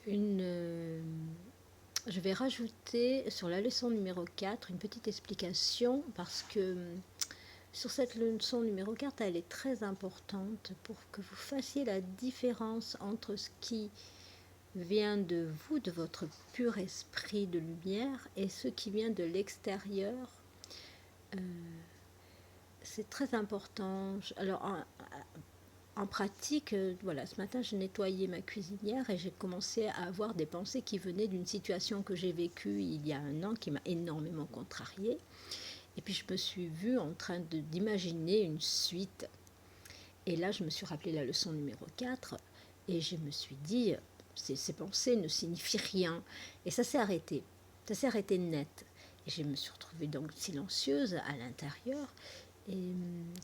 je vais rajouter sur la leçon numéro 4 une petite explication parce que sur cette leçon numéro 4, elle est très importante pour que vous fassiez la différence entre ce qui vient de vous, de votre pur esprit de lumière, et ce qui vient de l'extérieur. C'est très important. Alors, en pratique, voilà, ce matin, j'ai nettoyé ma cuisinière et j'ai commencé à avoir des pensées qui venaient d'une situation que j'ai vécue il y a un an qui m'a énormément contrariée. Et puis, je me suis vue en train d'imaginer une suite. Et là, je me suis rappelé la leçon numéro 4 et je me suis dit, ces pensées ne signifient rien. Et ça s'est arrêté. Ça s'est arrêté net. Et je me suis retrouvée donc silencieuse à l'intérieur. Et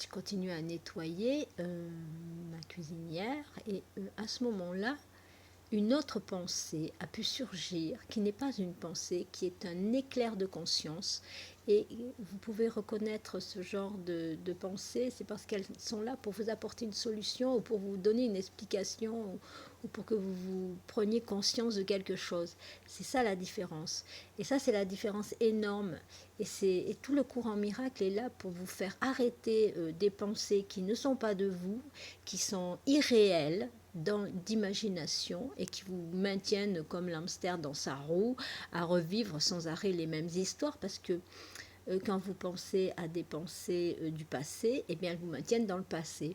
je continue à nettoyer ma cuisinière. Et à ce moment-là, une autre pensée a pu surgir, qui n'est pas une pensée, qui est un éclair de conscience. Et vous pouvez reconnaître ce genre de pensées, c'est parce qu'elles sont là pour vous apporter une solution ou pour vous donner une explication ou pour que vous preniez conscience de quelque chose. C'est ça la différence. Et ça, c'est la différence énorme. Et tout le courant miracle est là pour vous faire arrêter des pensées qui ne sont pas de vous, qui sont irréelles, d'imagination et qui vous maintiennent comme l'hamster dans sa roue à revivre sans arrêt les mêmes histoires parce que quand vous pensez à des pensées du passé, eh bien elles vous maintiennent dans le passé.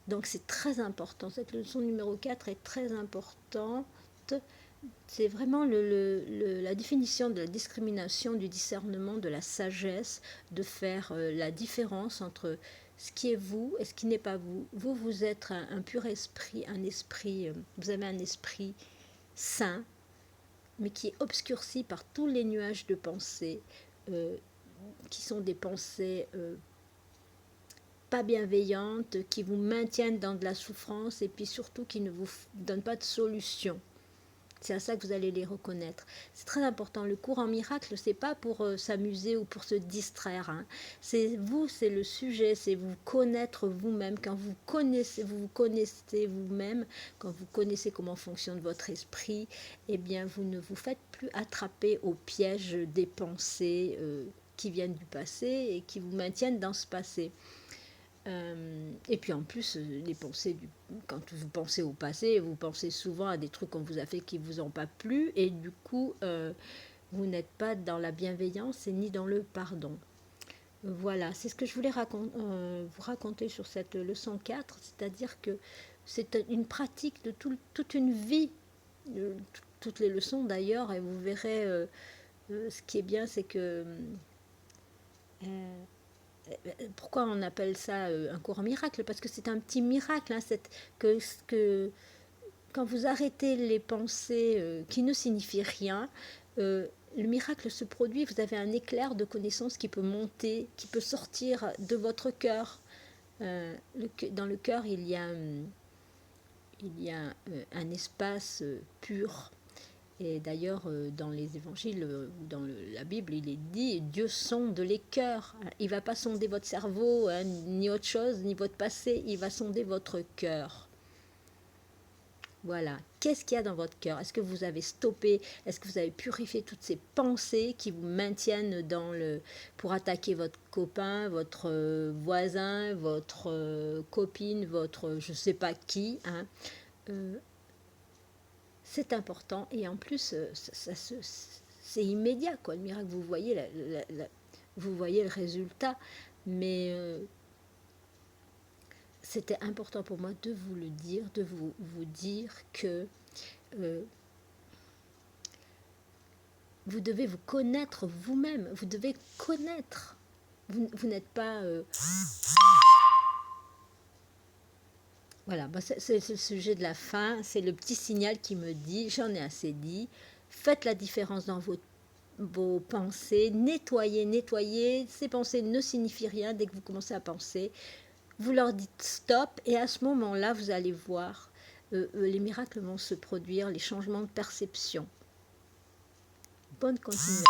Donc c'est très important, cette leçon numéro 4 est très importante. C'est vraiment la définition de la discrimination, du discernement, de la sagesse, de faire la différence entre ce qui est vous et ce qui n'est pas vous. Vous, vous êtes un pur esprit, vous avez un esprit saint, mais qui est obscurci par tous les nuages de pensée, qui sont des pensées pas bienveillantes, qui vous maintiennent dans de la souffrance et puis surtout qui ne vous donnent pas de solution. C'est à ça que vous allez les reconnaître. C'est très important. Le cours en miracle, c'est pas pour s'amuser ou pour se distraire. Hein. C'est vous, c'est le sujet, c'est vous connaître vous-même. Quand vous vous connaissez vous-même, quand vous connaissez comment fonctionne votre esprit, eh bien, vous ne vous faites plus attraper au piège des pensées qui viennent du passé et qui vous maintiennent dans ce passé. Et puis en plus, les pensées quand vous pensez au passé, vous pensez souvent à des trucs qu'on vous a fait qui ne vous ont pas plu, et du coup, vous n'êtes pas dans la bienveillance et ni dans le pardon. Voilà, c'est ce que je voulais vous raconter sur cette leçon 4, c'est-à-dire que c'est une pratique de toute une vie, toutes les leçons d'ailleurs, et vous verrez, ce qui est bien, c'est que... pourquoi on appelle ça un cours en miracle? Parce que c'est un petit miracle, hein, quand vous arrêtez les pensées qui ne signifient rien, le miracle se produit, vous avez un éclair de connaissance qui peut monter, qui peut sortir de votre cœur. Dans le cœur, il y a un espace pur. Et d'ailleurs, dans les évangiles ou dans la Bible, il est dit Dieu sonde les cœurs. Il ne va pas sonder votre cerveau, hein, ni autre chose, ni votre passé. Il va sonder votre cœur. Voilà. Qu'est-ce qu'il y a dans votre cœur? Est-ce que vous avez stoppé? Est-ce que vous avez purifié toutes ces pensées qui vous maintiennent pour attaquer votre copain, votre voisin, votre copine, votre je ne sais pas qui, hein? C'est important et en plus c'est immédiat quoi, le miracle, vous voyez vous voyez le résultat, mais c'était important pour moi de vous le dire, de vous dire que vous devez vous connaître vous-même, vous devez connaître, vous n'êtes pas voilà, c'est le sujet de la fin, c'est le petit signal qui me dit, j'en ai assez dit, faites la différence dans vos pensées, nettoyez, ces pensées ne signifient rien dès que vous commencez à penser, vous leur dites stop et à ce moment-là, vous allez voir, les miracles vont se produire, les changements de perception. Bonne continuation.